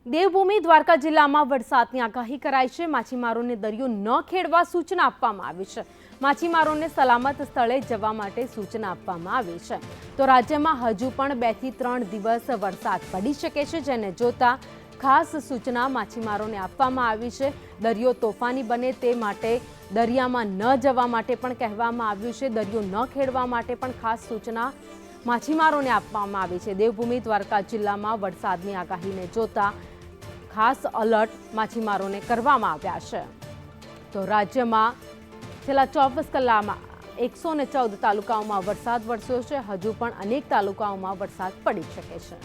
દેવભૂમિ દ્વારકા જિલ્લામાં વરસાદની આગાહી કરાઈ છે। માછીમારોને દરિયો ન ખેડવા સૂચના આપવામાં આવી છે। માછીમારોને સલામત સ્થળે જવા માટે સૂચના આપવામાં આવી છે। તો રાજ્યમાં હજુ પણ 2 થી 3 દિવસ વરસાદ પડી શકે છે, જેને જોતા ખાસ સૂચના માછીમારોને આપવામાં આવી છે। દરિયો તોફાની બને તે માટે દરિયામાં ન જવા માટે પણ કહેવામાં આવ્યું છે। દરિયો ન ખેડવા માટે પણ ખાસ સૂચના માછીમારોને આપવામાં આવી છે। દેવભૂમિ દ્વારકા જિલ્લામાં વરસાદની આગાહીને જોતા ખાસ અલર્ટ માછીમારોને કરવામાં આવ્યા છે। તો રાજ્યમાં છેલ્લા 24 કલાકમાં 114 તાલુકાઓમાં વરસાદ વરસ્યો છે। હજુ પણ અનેક તાલુકાઓમાં વરસાદ પડી શકે છે।